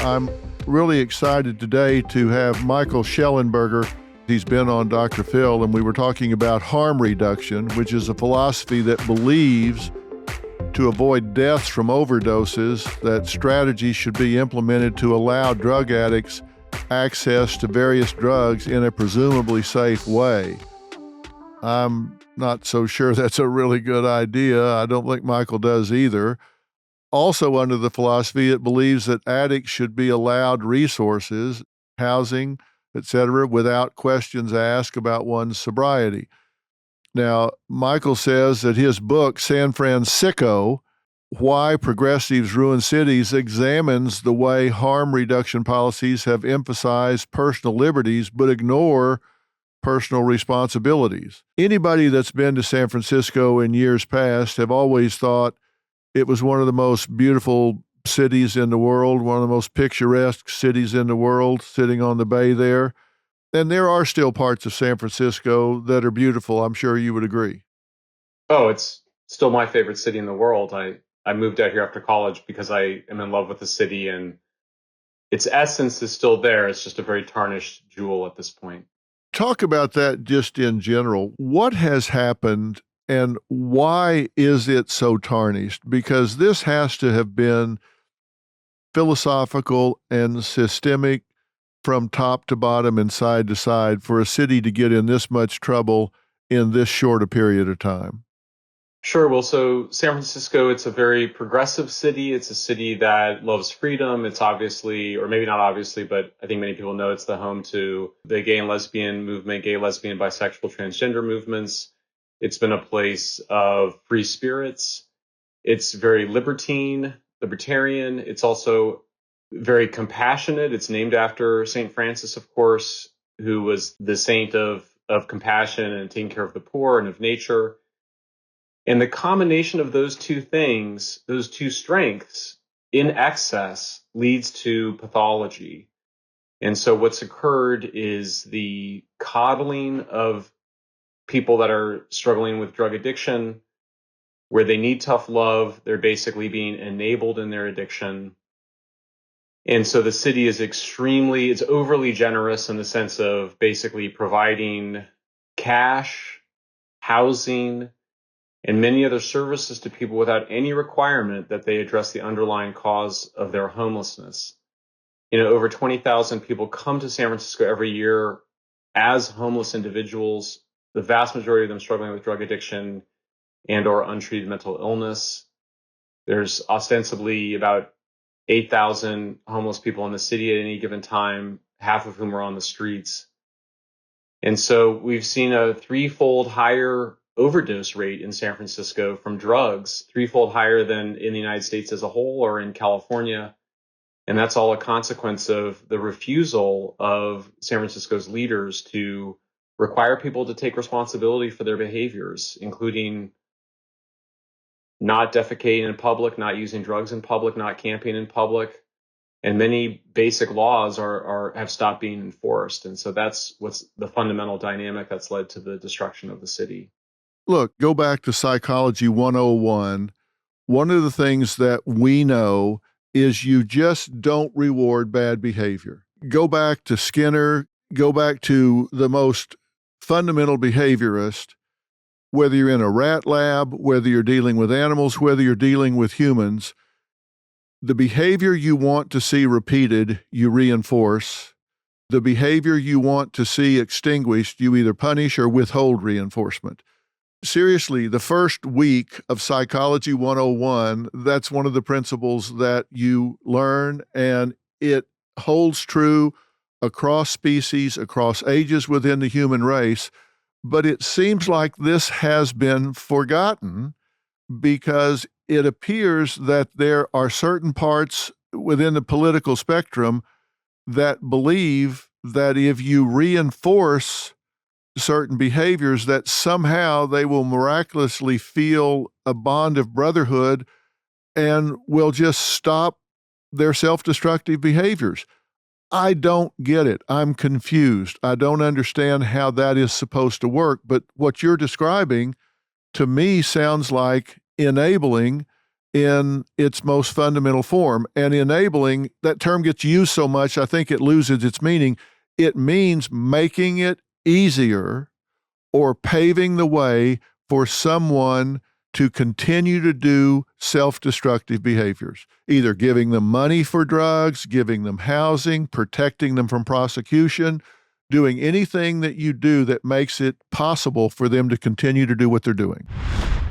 I'm really excited today to have Michael Schellenberger. He's been on DrPhil, and we were talking about harm reduction, which is a philosophy that believes to avoid deaths from overdoses, that strategies should be implemented to allow drug addicts access to various drugs in a presumably safe way. I'm not so sure that's a really good idea. I don't think Michael does either. Also, under the philosophy, it believes that addicts should be allowed resources, housing, etc., without questions asked about one's sobriety. Now, Michael says that his book, San Francisco, Why Progressives Ruin Cities, examines the way harm reduction policies have emphasized personal liberties but ignore personal responsibilities. Anybody that's been to San Francisco in years past have always thought it was one of the most beautiful cities in the world, one of the most picturesque cities in the world, sitting on the bay there. And there are still parts of San Francisco that are beautiful. I'm sure you would agree. Oh, it's still my favorite city in the world. I moved out here after college because I am in love with the city, and its essence is still there. It's just a very tarnished jewel at this point. Talk about that just in general. What has happened and why is it so tarnished? Because this has to have been philosophical and systemic from top to bottom and side to side for a city to get in this much trouble in this short a period of time. Sure. Well, so San Francisco, it's a very progressive city. It's a city that loves freedom. It's obviously, or maybe not obviously, but I think many people know it's the home to the gay and lesbian movement, gay, lesbian, bisexual, transgender movements. It's been a place of free spirits. It's very libertarian. It's also very compassionate. It's named after St. Francis, of course, who was the saint of compassion and taking care of the poor and of nature. And the combination of those two things, those two strengths in excess, leads to pathology. And so what's occurred is the coddling of people that are struggling with drug addiction, where they need tough love. They're basically being enabled in their addiction. And so the city is it's overly generous in the sense of basically providing cash, housing, and many other services to people without any requirement that they address the underlying cause of their homelessness. Over 20,000 people come to San Francisco every year as homeless individuals, the vast majority of them struggling with drug addiction and or untreated mental illness. There's ostensibly about 8,000 homeless people in the city at any given time, half of whom are on the streets. And so we've seen a threefold higher overdose rate in San Francisco from drugs, threefold higher than in the United States as a whole or in California. And that's all a consequence of the refusal of San Francisco's leaders to require people to take responsibility for their behaviors, including not defecating in public, not using drugs in public, not camping in public. And many basic laws have stopped being enforced. And so that's what's the fundamental dynamic that's led to the destruction of the city. Look, go back to Psychology 101. One of the things that we know is you just don't reward bad behavior. Go back to Skinner, go back to the most fundamental behaviorist, whether you're in a rat lab, whether you're dealing with animals, whether you're dealing with humans, the behavior you want to see repeated, you reinforce. The behavior you want to see extinguished, you either punish or withhold reinforcement. Seriously, the first week of Psychology 101, that's one of the principles that you learn, and it holds true across species, across ages within the human race. But it seems like this has been forgotten because it appears that there are certain parts within the political spectrum that believe that if you reinforce certain behaviors, that somehow they will miraculously feel a bond of brotherhood and will just stop their self-destructive behaviors. I don't get it. I'm confused. I don't understand how that is supposed to work. But what you're describing to me sounds like enabling in its most fundamental form. And enabling, that term gets used so much, I think it loses its meaning. It means making it easier or paving the way for someone to continue to do self-destructive behaviors, either giving them money for drugs, giving them housing, protecting them from prosecution, doing anything that you do that makes it possible for them to continue to do what they're doing.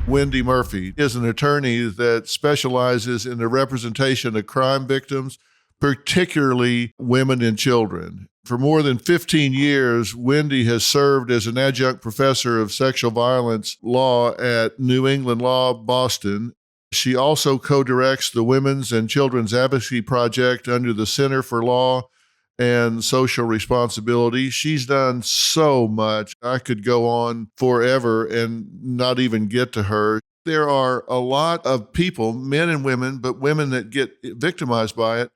Wendy Murphy is an attorney that specializes in the representation of crime victims, particularly women and children. For more than 15 years, Wendy has served as an adjunct professor of sexual violence law at New England Law, Boston. She also co-directs the Women's and Children's Advocacy Project under the Center for Law and Social Responsibility. She's done so much. I could go on forever and not even get to her. There are a lot of people, men and women, but women that get victimized by it,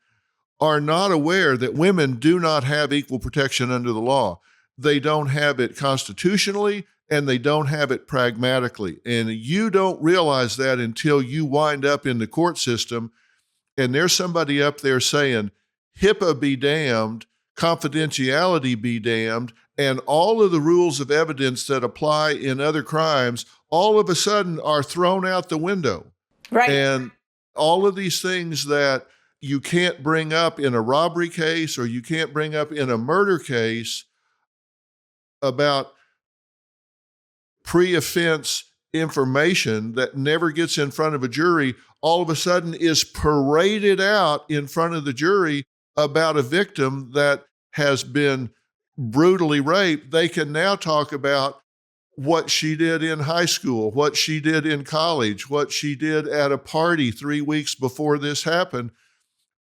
are not aware that women do not have equal protection under the law. They don't have it constitutionally, and they don't have it pragmatically. And you don't realize that until you wind up in the court system, and there's somebody up there saying, HIPAA be damned, confidentiality be damned, and all of the rules of evidence that apply in other crimes all of a sudden are thrown out the window. Right. And all of these things that you can't bring up in a robbery case or you can't bring up in a murder case about pre-offense information that never gets in front of a jury, all of a sudden is paraded out in front of the jury about a victim that has been brutally raped. They can now talk about what she did in high school, what she did in college, what she did at a party 3 weeks before this happened.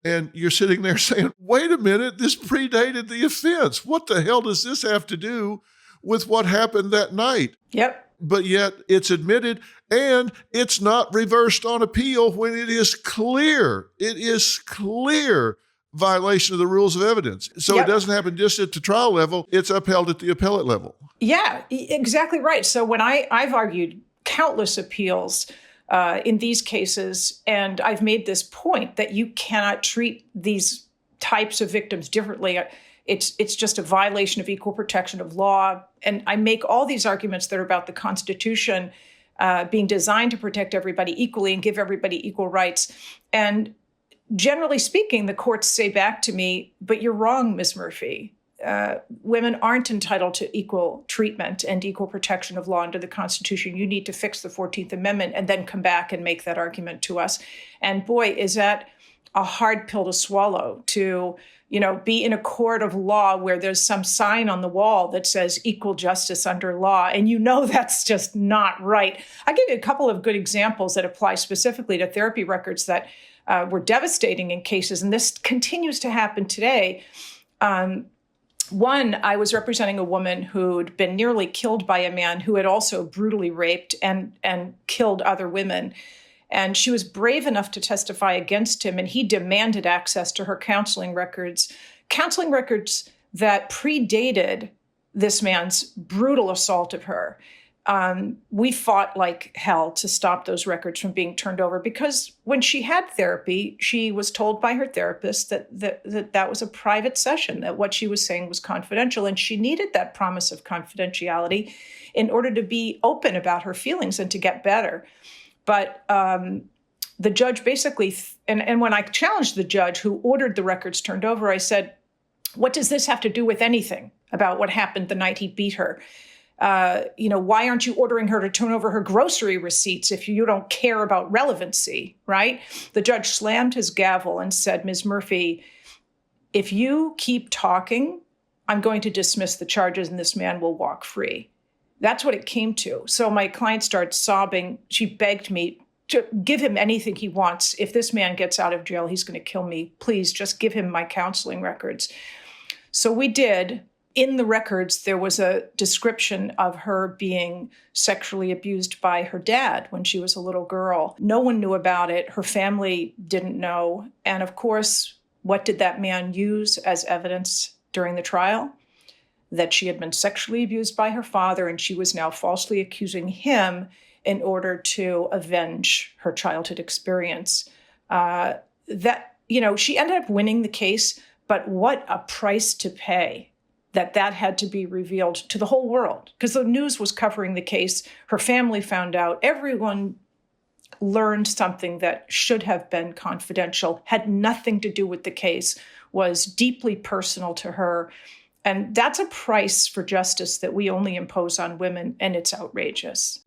And you're sitting there saying, wait a minute, this predated the offense. What the hell does this have to do with what happened that night? Yep. But yet it's admitted, and it's not reversed on appeal when it is clear violation of the rules of evidence. So It doesn't happen just at the trial level, it's upheld at the appellate level. Yeah, exactly right. So when I've argued countless appeals in these cases, and I've made this point that you cannot treat these types of victims differently. It's just a violation of equal protection of law. And I make all these arguments that are about the Constitution being designed to protect everybody equally and give everybody equal rights. And generally speaking, the courts say back to me, but you're wrong, Ms. Murphy. Women aren't entitled to equal treatment and equal protection of law under the Constitution. You need to fix the 14th Amendment and then come back and make that argument to us. And boy, is that a hard pill to swallow, to be in a court of law where there's some sign on the wall that says equal justice under law. And that's just not right. I'll give you a couple of good examples that apply specifically to therapy records that were devastating in cases. And this continues to happen today. One, I was representing a woman who'd been nearly killed by a man who had also brutally raped and killed other women. And she was brave enough to testify against him, and he demanded access to her counseling records that predated this man's brutal assault of her. We fought like hell to stop those records from being turned over, because when she had therapy, she was told by her therapist that was a private session, that what she was saying was confidential, and she needed that promise of confidentiality in order to be open about her feelings and to get better. But the judge basically, and when I challenged the judge who ordered the records turned over, I said, what does this have to do with anything about what happened the night he beat her? Why aren't you ordering her to turn over her grocery receipts if you don't care about relevancy, right? The judge slammed his gavel and said, Ms. Murphy, if you keep talking, I'm going to dismiss the charges and this man will walk free. That's what it came to. So my client started sobbing. She begged me to give him anything he wants. If this man gets out of jail, he's going to kill me. Please just give him my counseling records. So we did. In the records, there was a description of her being sexually abused by her dad when she was a little girl. No one knew about it. Her family didn't know. And of course, what did that man use as evidence during the trial? That she had been sexually abused by her father, and she was now falsely accusing him in order to avenge her childhood experience. She ended up winning the case, but what a price to pay that had to be revealed to the whole world, because the news was covering the case. Her family found out. Everyone learned something that should have been confidential, had nothing to do with the case, was deeply personal to her. And that's a price for justice that we only impose on women, and it's outrageous.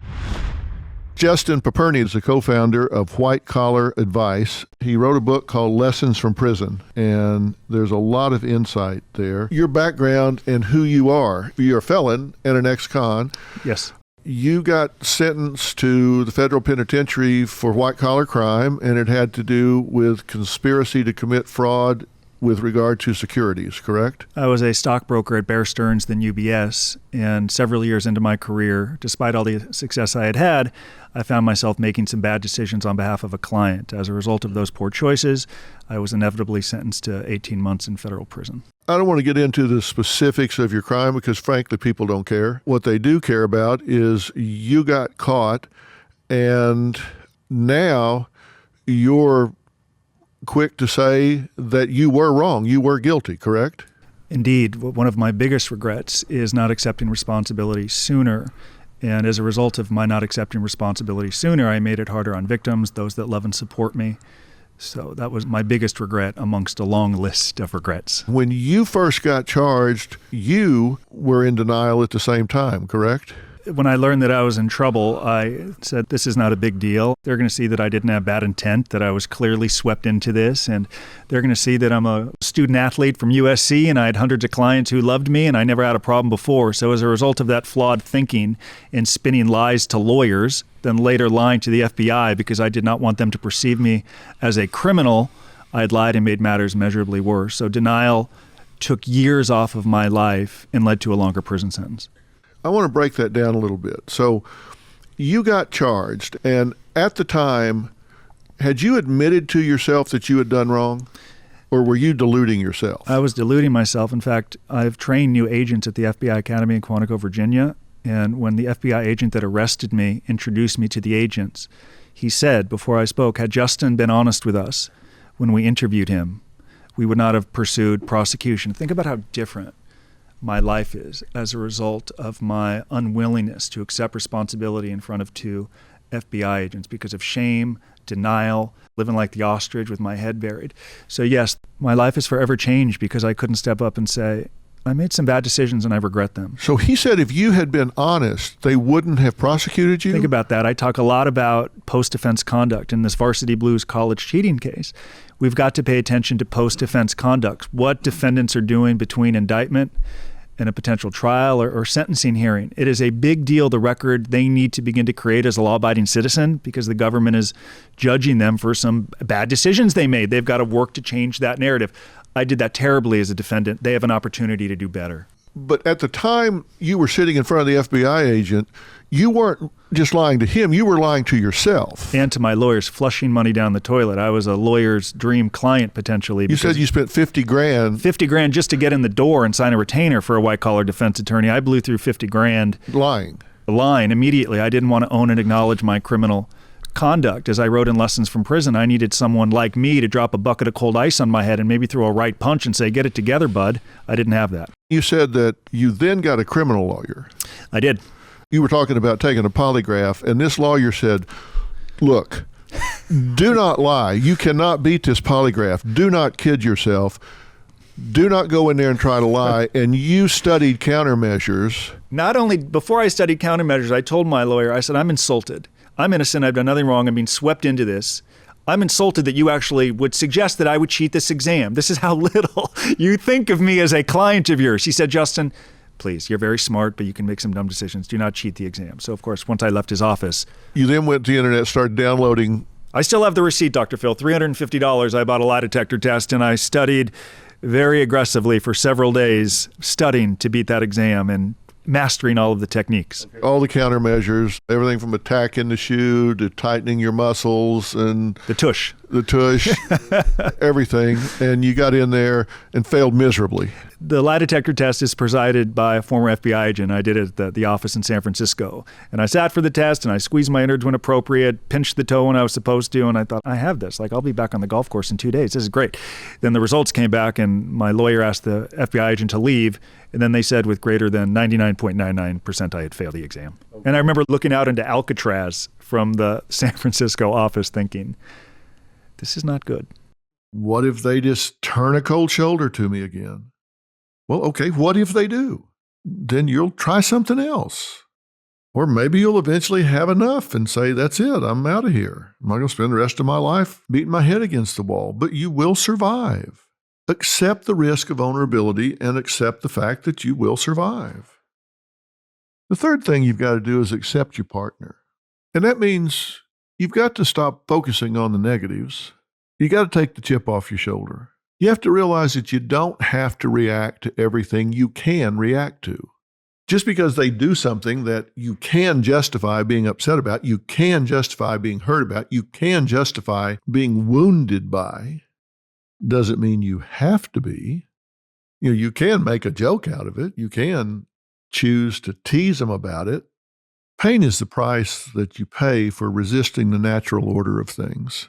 Justin Paperny is the co-founder of White Collar Advice. He wrote a book called Lessons from Prison, and there's a lot of insight there. Your background and who you are. You're a felon and an ex-con. Yes. You got sentenced to the federal penitentiary for white-collar crime, and it had to do with conspiracy to commit fraud with regard to securities, correct? I was a stockbroker at Bear Stearns, then UBS, and several years into my career, despite all the success I had, I found myself making some bad decisions on behalf of a client. As a result of those poor choices, I was inevitably sentenced to 18 months in federal prison. I don't want to get into the specifics of your crime because, frankly, people don't care. What they do care about is you got caught, and now you're quick to say that you were wrong. You were guilty, correct? Indeed. One of my biggest regrets is not accepting responsibility sooner. And as a result of my not accepting responsibility sooner, I made it harder on victims, those that love and support me. So that was my biggest regret amongst a long list of regrets. When you first got charged, you were in denial at the same time, correct? When I learned that I was in trouble, I said, this is not a big deal. They're going to see that I didn't have bad intent, that I was clearly swept into this, and they're going to see that I'm a student athlete from USC and I had hundreds of clients who loved me and I never had a problem before. So as a result of that flawed thinking and spinning lies to lawyers, then later lying to the FBI because I did not want them to perceive me as a criminal, I had lied and made matters measurably worse. So denial took years off of my life and led to a longer prison sentence. I want to break that down a little bit. So you got charged, and at the time, had you admitted to yourself that you had done wrong, or were you deluding yourself? I was deluding myself. In fact, I've trained new agents at the FBI Academy in Quantico, Virginia, and when the FBI agent that arrested me introduced me to the agents, he said, before I spoke, had Justin been honest with us when we interviewed him, we would not have pursued prosecution. Think about how different my life is as a result of my unwillingness to accept responsibility in front of two FBI agents because of shame, denial, living like the ostrich with my head buried. So yes, my life is forever changed because I couldn't step up and say, I made some bad decisions and I regret them. So he said if you had been honest, they wouldn't have prosecuted you? Think about that. I talk a lot about post-defense conduct in this Varsity Blues college cheating case. We've got to pay attention to post-defense conduct, what defendants are doing between indictment and a potential trial or sentencing hearing. It is a big deal, the record they need to begin to create as a law-abiding citizen because the government is judging them for some bad decisions they made. They've got to work to change that narrative. I did that terribly as a defendant. They have an opportunity to do better. But at the time you were sitting in front of the FBI agent, you weren't just lying to him, you were lying to yourself. And to my lawyers, flushing money down the toilet. I was a lawyer's dream client potentially. You said you spent $50,000. $50,000 just to get in the door and sign a retainer for a white-collar defense attorney. I blew through $50,000. Lying immediately. I didn't want to own and acknowledge my criminal conduct. As I wrote in Lessons from Prison, I needed someone like me to drop a bucket of cold ice on my head and maybe throw a right punch and say, get it together, bud. I didn't have that. You said that you then got a criminal lawyer. I did. You were talking about taking a polygraph, and this lawyer said, look, do not lie. You cannot beat this polygraph. Do not kid yourself. Do not go in there and try to lie. And you studied countermeasures. Not only before I studied countermeasures, I told my lawyer, I said, I'm insulted. I'm innocent. I've done nothing wrong. I'm being swept into this. I'm insulted that you actually would suggest that I would cheat this exam. This is how little you think of me as a client of yours. She said, Justin, please, you're very smart, but you can make some dumb decisions. Do not cheat the exam. So, of course, once I left his office. You then went to the internet, started downloading. I still have the receipt, Dr. Phil. $350. I bought a lie detector test, and I studied very aggressively for several days, studying to beat that exam. And mastering all of the techniques. All the countermeasures, everything from attacking the shoe to tightening your muscles and The tush. everything. And you got in there and failed miserably. The lie detector test is presided by a former FBI agent. I did it at the office in San Francisco. And I sat for the test and I squeezed my innards when appropriate, pinched the toe when I was supposed to. And I thought, I have this. Like, I'll be back on the golf course in 2 days. This is great. Then the results came back and my lawyer asked the FBI agent to leave. And then they said with greater than 99.99% I had failed the exam. And I remember looking out into Alcatraz from the San Francisco office thinking, this is not good. What if they just turn a cold shoulder to me again? Well, okay, what if they do? Then you'll try something else. Or maybe you'll eventually have enough and say, that's it, I'm out of here. I'm not going to spend the rest of my life beating my head against the wall. But you will survive. Accept the risk of vulnerability and accept the fact that you will survive. The third thing you've got to do is accept your partner. And that means you've got to stop focusing on the negatives. You got to take the chip off your shoulder. You have to realize that you don't have to react to everything you can react to. Just because they do something that you can justify being upset about, you can justify being hurt about, you can justify being wounded by, doesn't mean you have to be. You can make a joke out of it. You can choose to tease them about it. Pain is the price that you pay for resisting the natural order of things.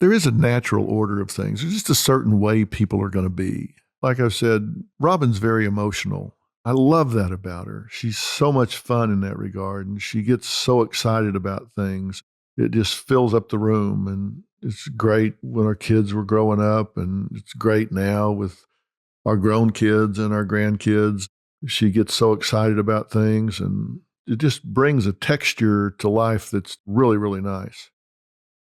There is a natural order of things. There's just a certain way people are going to be. Like I've said, Robin's very emotional. I love that about her. She's so much fun in that regard, and she gets so excited about things. It just fills up the room, and it's great when our kids were growing up, and it's great now with our grown kids and our grandkids. She gets so excited about things, and it just brings a texture to life that's really, really nice.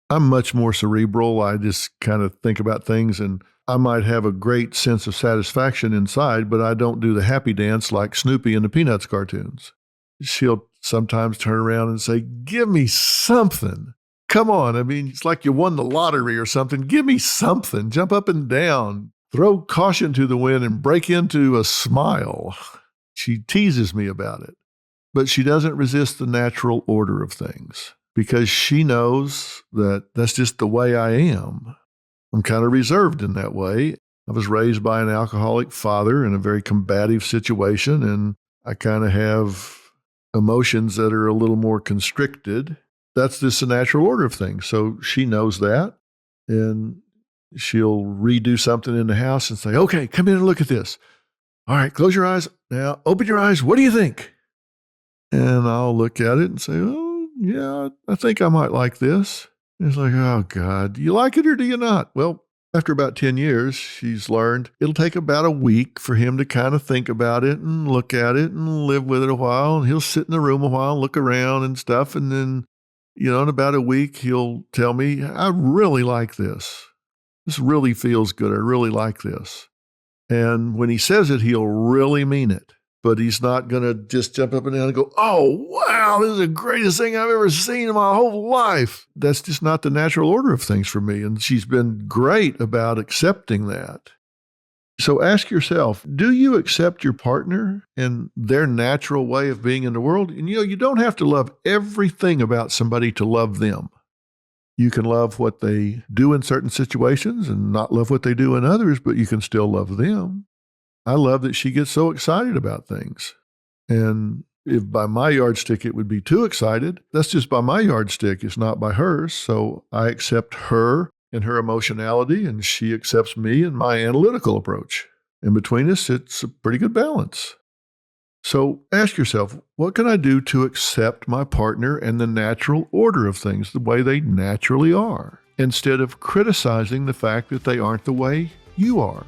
I'm much more cerebral. I just kind of think about things, and I might have a great sense of satisfaction inside, but I don't do the happy dance like Snoopy in the Peanuts cartoons. She'll sometimes turn around and say, give me something. Come on. I mean, it's like you won the lottery or something. Give me something. Jump up and down. Throw caution to the wind and break into a smile. She teases me about it, but she doesn't resist the natural order of things because she knows that that's just the way I am. I'm kind of reserved in that way. I was raised by an alcoholic father in a very combative situation, and I kind of have emotions that are a little more constricted. That's just the natural order of things. So she knows that, and she'll redo something in the house and say, okay, come in and look at this. All right, close your eyes. Now open your eyes. What do you think? And I'll look at it and say, oh, yeah, I think I might like this. And it's like, oh, God, do you like it or do you not? Well, after about 10 years, she's learned it'll take about a week for him to kind of think about it and look at it and live with it a while. And he'll sit in the room a while, look around and stuff. And then, in about a week, he'll tell me, I really like this. This really feels good. I really like this. And when he says it, he'll really mean it. But he's not going to just jump up and down and go, oh, wow, this is the greatest thing I've ever seen in my whole life. That's just not the natural order of things for me. And she's been great about accepting that. So ask yourself, do you accept your partner and their natural way of being in the world? And you don't have to love everything about somebody to love them. You can love what they do in certain situations and not love what they do in others, but you can still love them. I love that she gets so excited about things. And if by my yardstick it would be too excited, that's just by my yardstick. It's not by hers. So I accept her and her emotionality, and she accepts me and my analytical approach. And between us, it's a pretty good balance. So ask yourself, what can I do to accept my partner and the natural order of things the way they naturally are, instead of criticizing the fact that they aren't the way you are?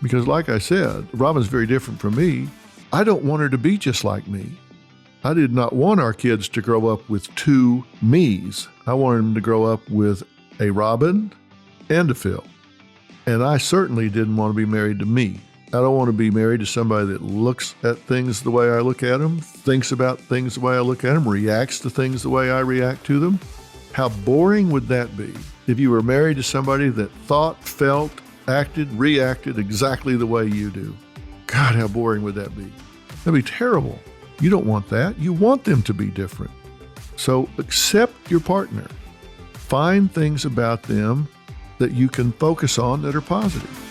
Because like I said, Robin's very different from me. I don't want her to be just like me. I did not want our kids to grow up with two me's. I wanted them to grow up with a Robin and a Phil. And I certainly didn't want to be married to me. I don't want to be married to somebody that looks at things the way I look at them, thinks about things the way I look at them, reacts to things the way I react to them. How boring would that be if you were married to somebody that thought, felt, acted, reacted exactly the way you do? God, how boring would that be? That'd be terrible. You don't want that. You want them to be different. So accept your partner. Find things about them that you can focus on that are positive.